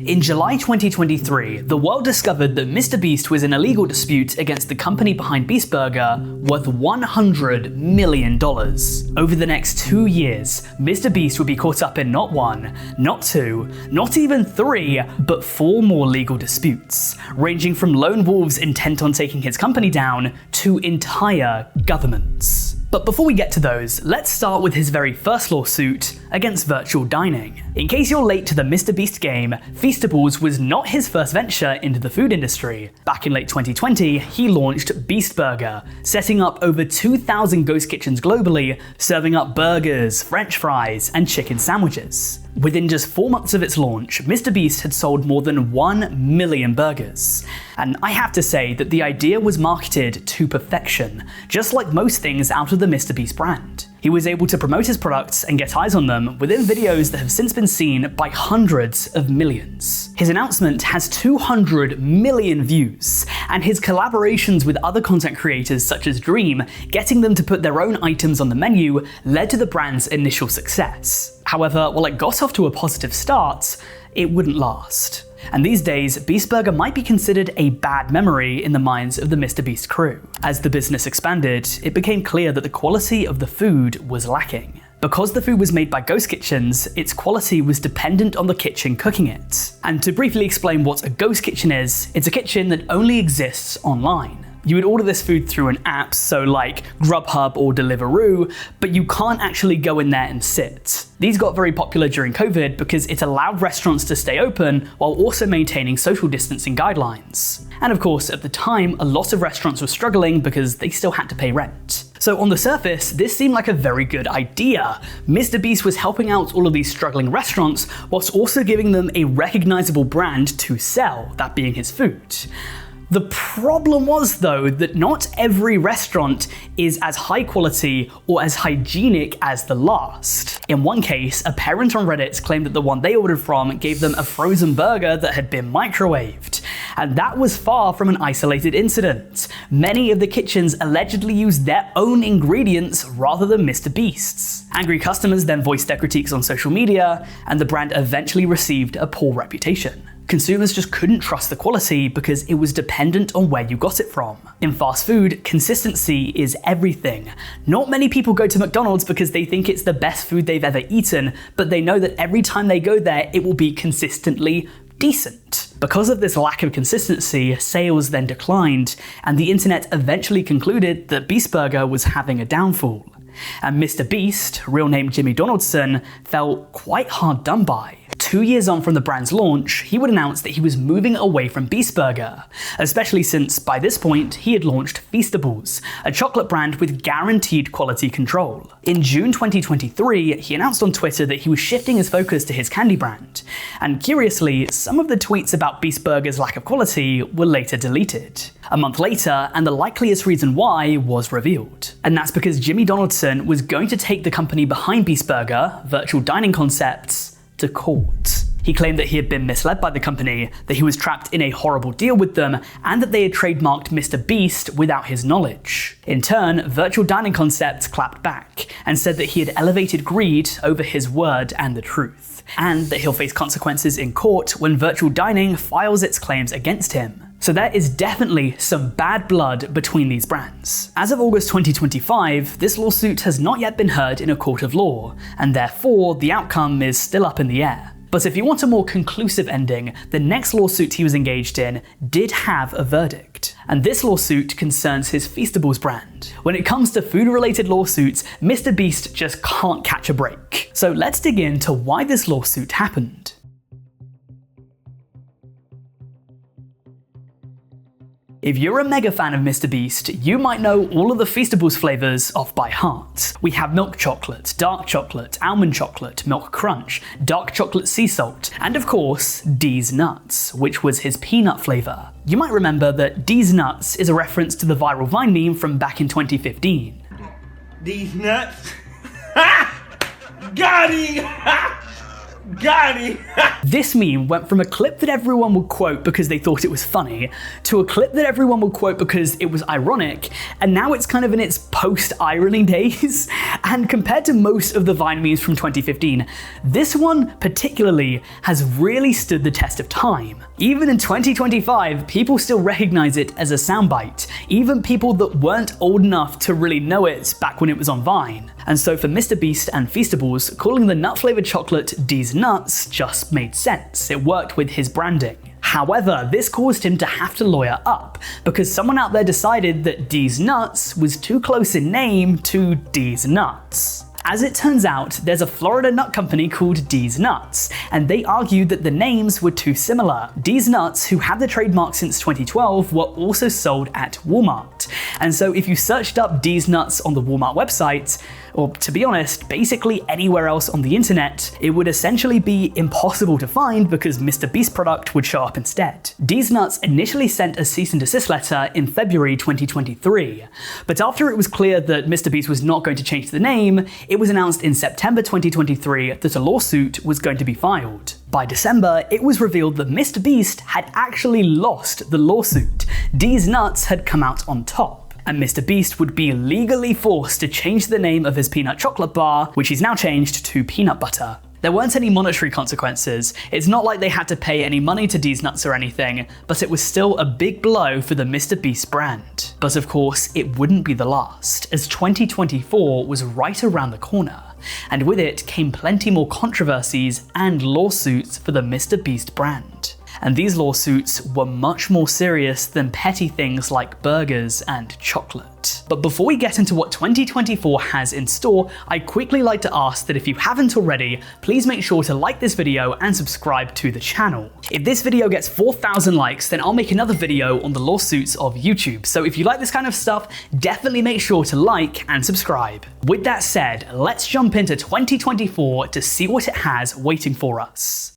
In July 2023, the world discovered that MrBeast was in a legal dispute against the company behind Beast Burger worth $100 million. Over the next 2 years, MrBeast would be caught up in not one, not two, not even three, but 4 more legal disputes, ranging from lone wolves intent on taking his company down to entire governments. But before we get to those, let's start with his very first lawsuit against virtual dining. In case you're late to the MrBeast game, Feastables was not his first venture into the food industry. Back in late 2020, he launched Beast Burger, setting up over 2,000 ghost kitchens globally, serving up burgers, french fries, and chicken sandwiches. Within just 4 months of its launch, MrBeast had sold more than 1 million burgers. And I have to say that the idea was marketed to perfection, just like most things out of the MrBeast brand. He was able to promote his products and get eyes on them within videos that have since been seen by hundreds of millions. His announcement has 200 million views, and his collaborations with other content creators such as Dream, getting them to put their own items on the menu, led to the brand's initial success. However, while it got off to a positive start, it wouldn't last. And these days, Beast Burger might be considered a bad memory in the minds of the MrBeast crew. As the business expanded, it became clear that the quality of the food was lacking. Because the food was made by ghost kitchens, its quality was dependent on the kitchen cooking it. And to briefly explain what a ghost kitchen is, it's a kitchen that only exists online. You would order this food through an app, so like Grubhub or Deliveroo, but you can't actually go in there and sit. These got very popular during COVID because it allowed restaurants to stay open while also maintaining social distancing guidelines. And of course, at the time, a lot of restaurants were struggling because they still had to pay rent. So on the surface, this seemed like a very good idea. MrBeast was helping out all of these struggling restaurants whilst also giving them a recognizable brand to sell, that being his food. The problem was, though, that not every restaurant is as high quality or as hygienic as the last. In one case, a parent on Reddit claimed that the one they ordered from gave them a frozen burger that had been microwaved. And that was far from an isolated incident. Many of the kitchens allegedly used their own ingredients rather than MrBeast's. Angry customers then voiced their critiques on social media, and the brand eventually received a poor reputation. Consumers just couldn't trust the quality because it was dependent on where you got it from. In fast food, consistency is everything. Not many people go to McDonald's because they think it's the best food they've ever eaten, but they know that every time they go there, it will be consistently decent. Because of this lack of consistency, sales then declined, and the internet eventually concluded that Beast Burger was having a downfall. And MrBeast, real name Jimmy Donaldson, felt quite hard done by. 2 years on from the brand's launch, he would announce that he was moving away from Beast Burger, especially since by this point he had launched Feastables, a chocolate brand with guaranteed quality control. In June 2023, he announced on Twitter that he was shifting his focus to his candy brand, and curiously, some of the tweets about Beast Burger's lack of quality were later deleted. A month later, and the likeliest reason why was revealed. And that's because Jimmy Donaldson was going to take the company behind Beast Burger, Virtual Dining Concepts, to court. He claimed that he had been misled by the company, that he was trapped in a horrible deal with them, and that they had trademarked MrBeast without his knowledge. In turn, Virtual Dining Concepts clapped back and said that he had elevated greed over his word and the truth, and that he'll face consequences in court when Virtual Dining files its claims against him. So there is definitely some bad blood between these brands. As of August 2025, this lawsuit has not yet been heard in a court of law, and therefore the outcome is still up in the air. But if you want a more conclusive ending, the next lawsuit he was engaged in did have a verdict. And this lawsuit concerns his Feastables brand. When it comes to food-related lawsuits, MrBeast just can't catch a break. So let's dig into why this lawsuit happened. If you're a mega fan of MrBeast, you might know all of the Feastables flavors off by heart. We have milk chocolate, dark chocolate, almond chocolate, milk crunch, dark chocolate sea salt, and of course, Deez nuts, which was his peanut flavor. You might remember that Deez nuts is a reference to the viral Vine meme from back in 2015. Deez nuts? Got him! Got him! This meme went from a clip that everyone would quote because they thought it was funny, to a clip that everyone would quote because it was ironic, and now it's kind of in its post-irony days. And compared to most of the Vine memes from 2015, this one particularly has really stood the test of time. Even in 2025, people still recognize it as a soundbite, even people that weren't old enough to really know it back when it was on Vine. And so for MrBeast and Feastables, calling the nut-flavored chocolate Deez Nuts just made sense. It worked with his branding. However, this caused him to have to lawyer up, because someone out there decided that Deez Nuts was too close in name to Deez Nuts. As it turns out, there's a Florida nut company called Deez Nuts, and they argued that the names were too similar. Deez Nuts, who had the trademark since 2012, were also sold at Walmart. And so if you searched up Deez Nuts on the Walmart website, or to be honest, basically anywhere else on the internet, it would essentially be impossible to find because MrBeast product would show up instead. Deez Nuts initially sent a cease and desist letter in February 2023, but after it was clear that MrBeast was not going to change the name, it was announced in September 2023 that a lawsuit was going to be filed. By December, it was revealed that MrBeast had actually lost the lawsuit. Deez Nuts had come out on top, and MrBeast would be legally forced to change the name of his peanut chocolate bar, which he's now changed to peanut butter. There weren't any monetary consequences. It's not like they had to pay any money to Deez Nuts or anything, but it was still a big blow for the MrBeast brand. But of course, it wouldn't be the last, as 2024 was right around the corner, and with it came plenty more controversies and lawsuits for the MrBeast brand. And these lawsuits were much more serious than petty things like burgers and chocolate. But before we get into what 2024 has in store, I'd quickly like to ask that if you haven't already, please make sure to like this video and subscribe to the channel. If this video gets 4,000 likes, then I'll make another video on the lawsuits of YouTube. So if you like this kind of stuff, definitely make sure to like and subscribe. With that said, let's jump into 2024 to see what it has waiting for us.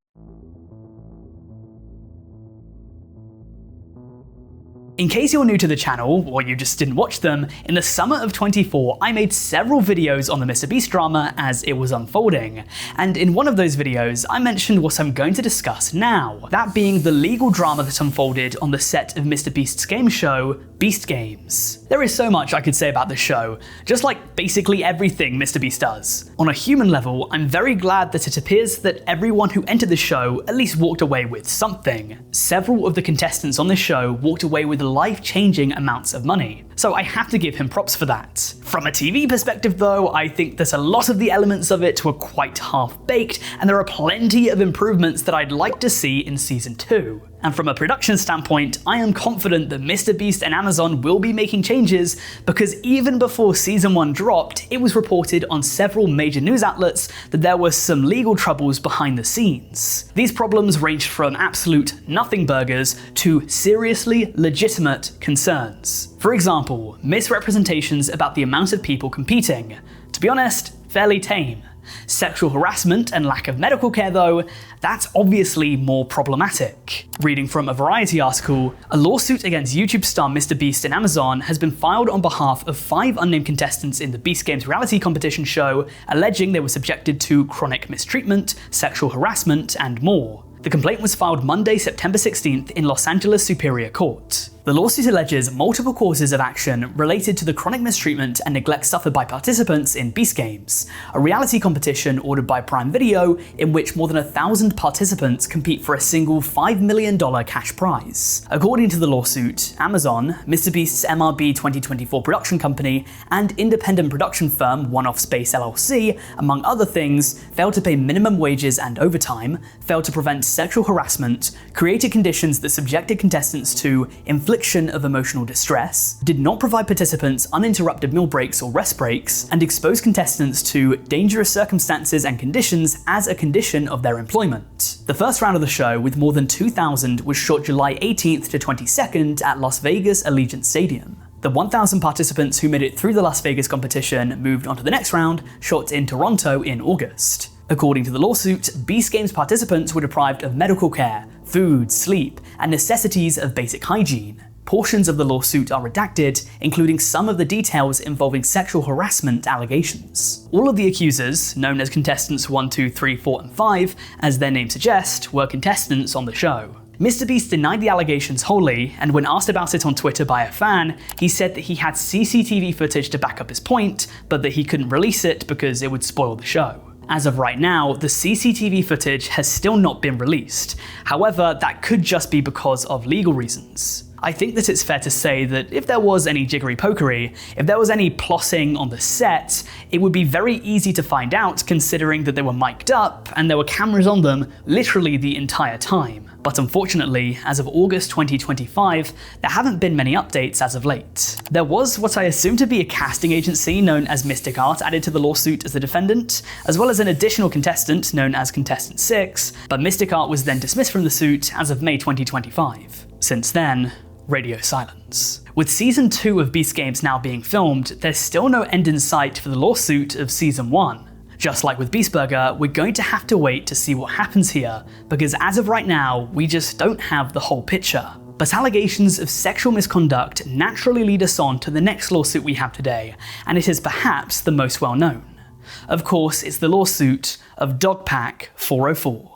In case you're new to the channel, or you just didn't watch them, in the summer of 24, I made several videos on the MrBeast drama as it was unfolding. And in one of those videos, I mentioned what I'm going to discuss now, that being the legal drama that unfolded on the set of MrBeast's game show, Beast Games. There is so much I could say about this show, just like basically everything MrBeast does. On a human level, I'm very glad that it appears that everyone who entered the show at least walked away with something. Several of the contestants on this show walked away with life-changing amounts of money, so I have to give him props for that. From a TV perspective though, I think that a lot of the elements of it were quite half-baked, and there are plenty of improvements that I'd like to see in season 2. And from a production standpoint, I am confident that MrBeast and Amazon will be making changes, because even before season 1 dropped, it was reported on several major news outlets that there were some legal troubles behind the scenes. These problems ranged from absolute nothing burgers to seriously legitimate concerns. For example, misrepresentations about the amount of people competing. To be honest, fairly tame. Sexual harassment and lack of medical care though, that's obviously more problematic. Reading from a Variety article, a lawsuit against YouTube star MrBeast and Amazon has been filed on behalf of 5 unnamed contestants in the Beast Games reality competition show, alleging they were subjected to chronic mistreatment, sexual harassment, and more. The complaint was filed Monday, September 16th in Los Angeles Superior Court. The lawsuit alleges multiple causes of action related to the chronic mistreatment and neglect suffered by participants in Beast Games, a reality competition ordered by Prime Video in which more than 1,000 participants compete for a single $5 million cash prize. According to the lawsuit, Amazon, MrBeast's MRB 2024 production company, and independent production firm One Off Space LLC, among other things, failed to pay minimum wages and overtime, failed to prevent sexual harassment, created conditions that subjected contestants to infliction of emotional distress, did not provide participants uninterrupted meal breaks or rest breaks, and exposed contestants to dangerous circumstances and conditions as a condition of their employment. The first round of the show, with more than 2,000, was shot July 18th to 22nd at Las Vegas Allegiant Stadium. The 1,000 participants who made it through the Las Vegas competition moved on to the next round, shot in Toronto in August. According to the lawsuit, Beast Games participants were deprived of medical care, food, sleep, and necessities of basic hygiene. portions of the lawsuit are redacted, including some of the details involving sexual harassment allegations. All of the accusers, known as contestants 1, 2, 3, 4, and 5, as their names suggest, were contestants on the show. MrBeast denied the allegations wholly, and when asked about it on Twitter by a fan, he said that he had CCTV footage to back up his point, but that he couldn't release it because it would spoil the show. As of right now, the CCTV footage has still not been released. However, that could just be because of legal reasons. I think that it's fair to say that if there was any jiggery-pokery, if there was any plotting on the set, it would be very easy to find out considering that they were mic'd up and there were cameras on them literally the entire time. But unfortunately, as of August 2025, there haven't been many updates as of late. There was what I assume to be a casting agency known as Mystic Art added to the lawsuit as the defendant, as well as an additional contestant known as Contestant 6, but Mystic Art was then dismissed from the suit as of May 2025. Since then, radio silence. With Season 2 of Beast Games now being filmed, there's still no end in sight for the lawsuit of Season 1. Just like with Beast Burger, we're going to have to wait to see what happens here, because as of right now, we just don't have the whole picture. But allegations of sexual misconduct naturally lead us on to the next lawsuit we have today, and it is perhaps the most well known. Of course, it's the lawsuit of Dogpack404.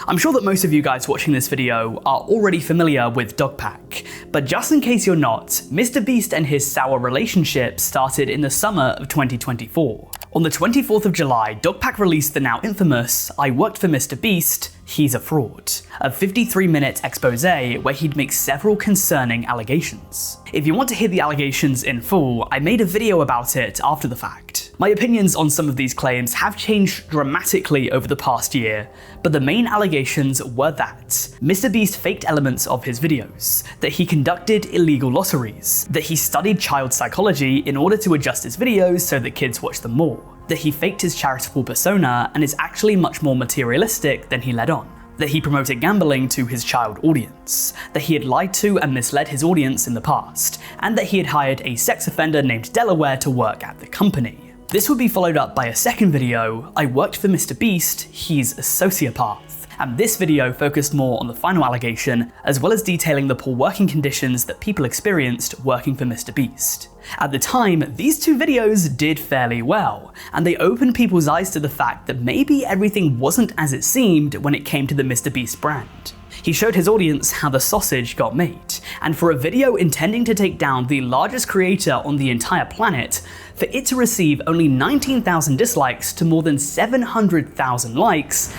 I'm sure that most of you guys watching this video are already familiar with Dogpack, but just in case you're not, MrBeast and his sour relationship started in the summer of 2024. On the 24th of July, Dogpack released the now infamous "I worked for MrBeast, he's a fraud," a 53-minute expose where he'd make several concerning allegations. If you want to hear the allegations in full, I made a video about it after the fact. My opinions on some of these claims have changed dramatically over the past year, but the main allegations were that MrBeast faked elements of his videos, that he conducted illegal lotteries, that he studied child psychology in order to adjust his videos so that kids watch them more, that he faked his charitable persona and is actually much more materialistic than he led on, that he promoted gambling to his child audience, that he had lied to and misled his audience in the past, and that he had hired a sex offender named Delaware to work at the company. This would be followed up by a second video, "I worked for MrBeast, he's a sociopath," and this video focused more on the final allegation, as well as detailing the poor working conditions that people experienced working for MrBeast. At the time, these two videos did fairly well, and they opened people's eyes to the fact that maybe everything wasn't as it seemed when it came to the MrBeast brand. He showed his audience how the sausage got made, and for a video intending to take down the largest creator on the entire planet, for it to receive only 19,000 dislikes to more than 700,000 likes,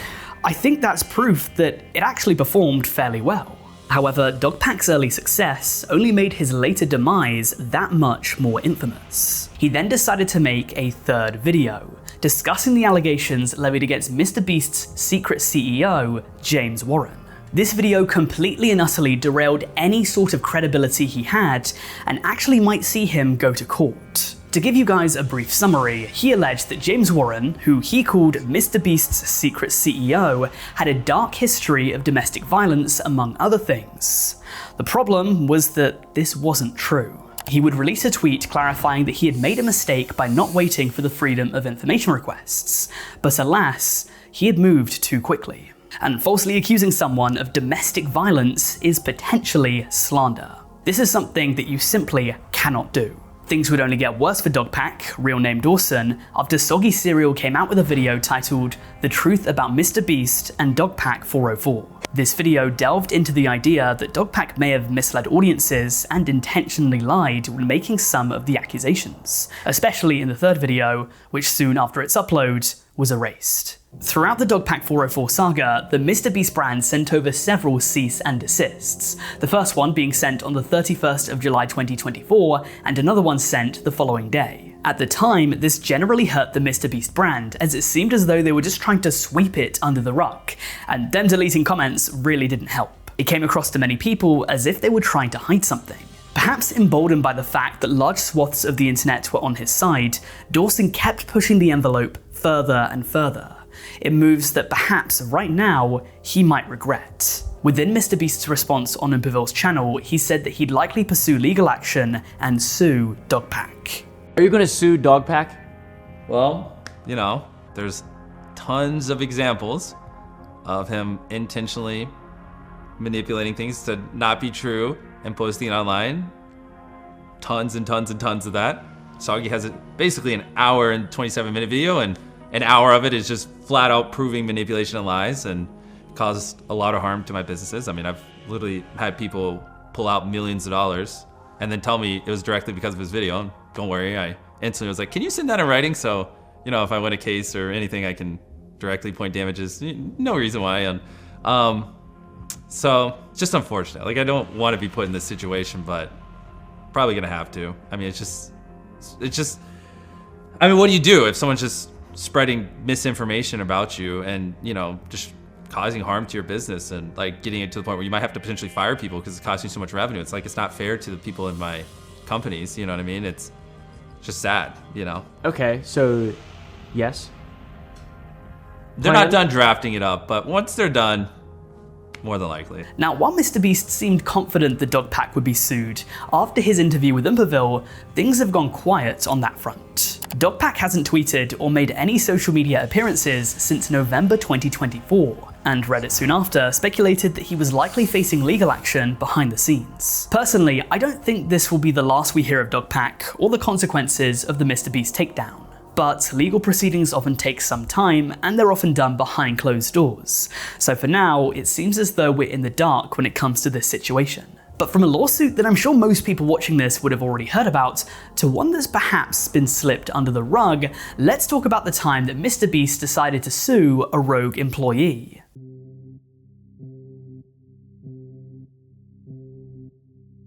I think that's proof that it actually performed fairly well. However, Dogpack's early success only made his later demise that much more infamous. He then decided to make a third video, discussing the allegations levied against MrBeast's secret CEO, James Warren. This video completely and utterly derailed any sort of credibility he had, and actually might see him go to court. To give you guys a brief summary, he alleged that James Warren, who he called MrBeast's secret CEO, had a dark history of domestic violence, among other things. The problem was that this wasn't true. He would release a tweet clarifying that he had made a mistake by not waiting for the Freedom of Information requests, but alas, he had moved too quickly. And falsely accusing someone of domestic violence is potentially slander. This is something that you simply cannot do. Things would only get worse for Dogpack, real name Dawson, after Soggy Cereal came out with a video titled "The Truth About MrBeast and Dogpack404. This video delved into the idea that Dogpack may have misled audiences and intentionally lied when making some of the accusations, especially in the third video, which soon after its upload was erased. Throughout the Dogpack404 saga, the MrBeast brand sent over several cease and desists, the first one being sent on the 31st of July 2024, and another one sent the following day. At the time, this generally hurt the MrBeast brand, as it seemed as though they were just trying to sweep it under the rug, and them deleting comments really didn't help. It came across to many people as if they were trying to hide something. Perhaps emboldened by the fact that large swaths of the internet were on his side, Dawson kept pushing the envelope further and further. In moves that perhaps right now he might regret. Within MrBeast's response on Imperville's channel, he said that he'd likely pursue legal action and sue Dogpack. Are you going to sue Dogpack? Well, you know, there's tons of examples of him intentionally manipulating things to not be true and posting it online. Tons and tons and tons of that. Soggy has basically an hour and 27-minute video, and an hour of it is just flat out proving manipulation and lies, and caused a lot of harm to my businesses. I mean, I've literally had people pull out millions of dollars and then tell me it was directly because of his video. And don't worry, I instantly was like, can you send that in writing? So, you know, if I win a case or anything, I can directly point damages. No reason why. And so it's just unfortunate. Like, I don't want to be put in this situation, but probably gonna have to. I mean, it's just, I mean, what do you do if someone's just spreading misinformation about you and, you know, just causing harm to your business and like getting it to the point where you might have to potentially fire people because it's costing you so much revenue? It's like, it's not fair to the people in my companies, you know what I mean? It's just sad, you know? Okay, so yes. They're not done drafting it up, but once they're done, more than likely. Now, while MrBeast seemed confident the Dogpack would be sued, after his interview with Imperville, things have gone quiet on that front. Dogpack hasn't tweeted or made any social media appearances since November 2024, and Reddit soon after speculated that he was likely facing legal action behind the scenes. Personally, I don't think this will be the last we hear of Dogpack or the consequences of the MrBeast takedown. But legal proceedings often take some time, and they're often done behind closed doors. So for now, it seems as though we're in the dark when it comes to this situation. But from a lawsuit that I'm sure most people watching this would have already heard about, to one that's perhaps been slipped under the rug, let's talk about the time that MrBeast decided to sue a rogue employee.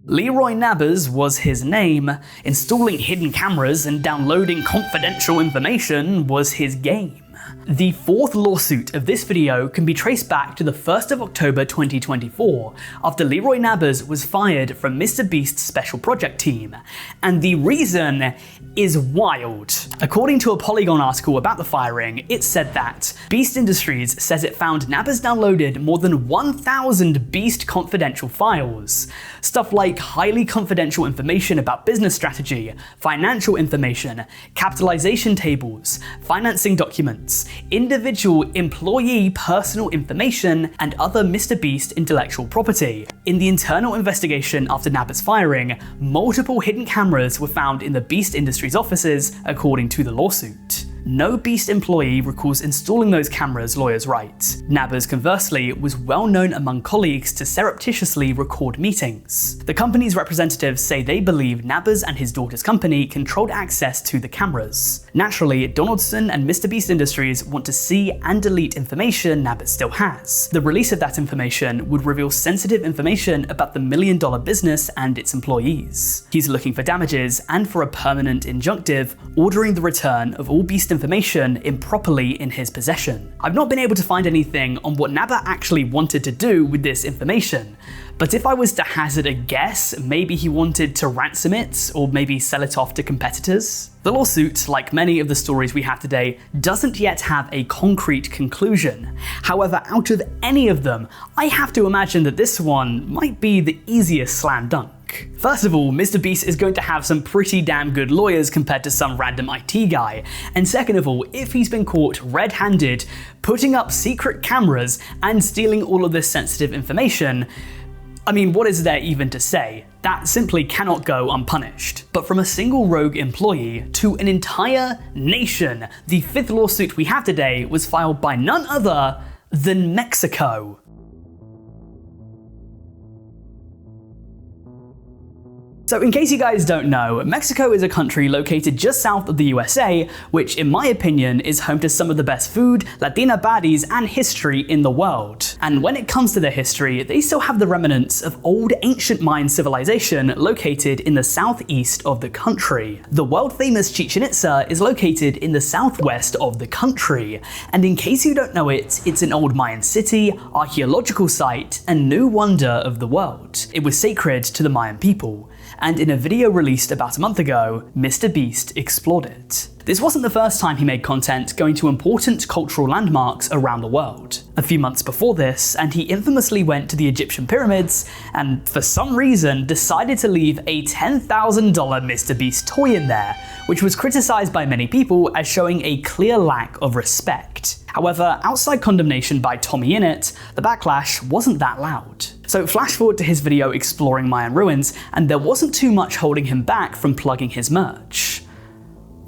Leroy Nabbers was his name. Installing hidden cameras and downloading confidential information was his game. The fourth lawsuit of this video can be traced back to the 1st of October 2024, after Leroy Nabbers was fired from MrBeast's special project team. And the reason is wild. According to a Polygon article about the firing, it said that Beast Industries says it found Nabbers downloaded more than 1,000 Beast confidential files. Stuff like highly confidential information about business strategy, financial information, capitalization tables, financing documents, individual employee personal information, and other MrBeast intellectual property. In the internal investigation after Nabbers' firing, multiple hidden cameras were found in the Beast Industries offices, according to the lawsuit. No Beast employee recalls installing those cameras, lawyers write. Nabbers, conversely, was well known among colleagues to surreptitiously record meetings. The company's representatives say they believe Nabbers and his daughter's company controlled access to the cameras. Naturally, Donaldson and MrBeast Industries want to see and delete information Nabbers still has. The release of that information would reveal sensitive information about the million-dollar business and its employees. He's looking for damages and for a permanent injunctive, ordering the return of all Beast information improperly in his possession. I've not been able to find anything on what Nabber actually wanted to do with this information, but if I was to hazard a guess, maybe he wanted to ransom it, or maybe sell it off to competitors. The lawsuit, like many of the stories we have today, doesn't yet have a concrete conclusion. However, out of any of them, I have to imagine that this one might be the easiest slam dunk. First of all, MrBeast is going to have some pretty damn good lawyers compared to some random IT guy. And second of all, if he's been caught red-handed, putting up secret cameras and stealing all of this sensitive information, I mean, what is there even to say? That simply cannot go unpunished. But from a single rogue employee to an entire nation, the fifth lawsuit we have today was filed by none other than Mexico. So in case you guys don't know, Mexico is a country located just south of the USA, which in my opinion is home to some of the best food, Latina baddies, and history in the world. And when it comes to their history, they still have the remnants of old ancient Mayan civilization located in the southeast of the country. The world famous Chichen Itza is located in the southwest of the country. And in case you don't know it, it's an old Mayan city, archaeological site, and new wonder of the world. It was sacred to the Mayan people. And in a video released about a month ago, MrBeast explored it. This wasn't the first time he made content going to important cultural landmarks around the world. A few months before this, and he infamously went to the Egyptian pyramids and, for some reason, decided to leave a $10,000 MrBeast toy in there, which was criticized by many people as showing a clear lack of respect. However, outside condemnation by Tommy Innit, the backlash wasn't that loud. So flash forward to his video exploring Mayan ruins, and there wasn't too much holding him back from plugging his merch.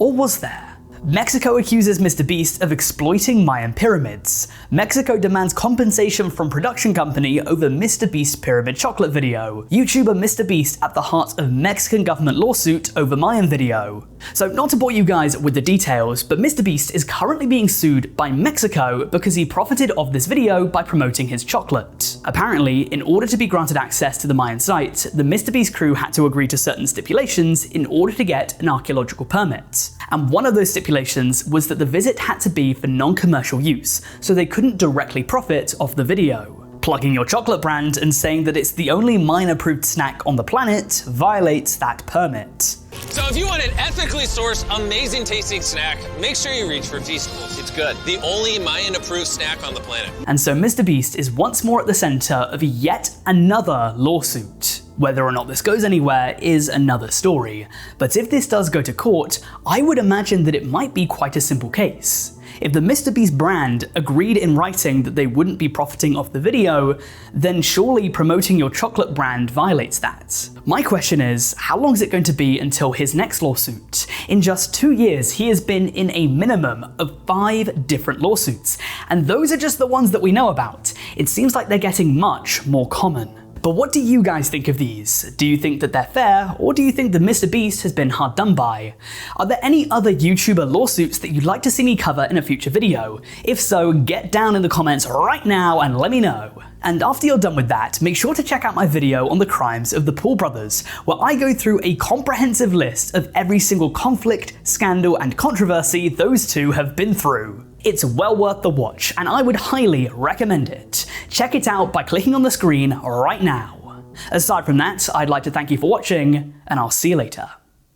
Or was there? Mexico accuses MrBeast of exploiting Mayan pyramids. Mexico demands compensation from production company over MrBeast pyramid chocolate video. YouTuber MrBeast at the heart of Mexican government lawsuit over Mayan video. So not to bore you guys with the details, but MrBeast is currently being sued by Mexico because he profited off this video by promoting his chocolate. Apparently, in order to be granted access to the Mayan site, the MrBeast crew had to agree to certain stipulations in order to get an archaeological permit. And one of those stipulations was that the visit had to be for non-commercial use, so they couldn't directly profit off the video. Plugging your chocolate brand and saying that it's the only Mayan-approved snack on the planet violates that permit. So if you want an ethically sourced, amazing tasting snack, make sure you reach for Feastables. It's good. The only Mayan-approved snack on the planet. And so MrBeast is once more at the center of yet another lawsuit. Whether or not this goes anywhere is another story, but if this does go to court, I would imagine that it might be quite a simple case. If the MrBeast brand agreed in writing that they wouldn't be profiting off the video, then surely promoting your chocolate brand violates that. My question is, how long is it going to be until his next lawsuit? In just 2 years, he has been in a minimum of 5 different lawsuits, and those are just the ones that we know about. It seems like they're getting much more common. But what do you guys think of these? Do you think that they're fair, or do you think that MrBeast has been hard done by? Are there any other YouTuber lawsuits that you'd like to see me cover in a future video? If so, get down in the comments right now and let me know. And after you're done with that, make sure to check out my video on the crimes of the Paul brothers, where I go through a comprehensive list of every single conflict, scandal, and controversy those two have been through. It's well worth the watch, and I would highly recommend it. Check it out by clicking on the screen right now. Aside from that, I'd like to thank you for watching, and I'll see you later.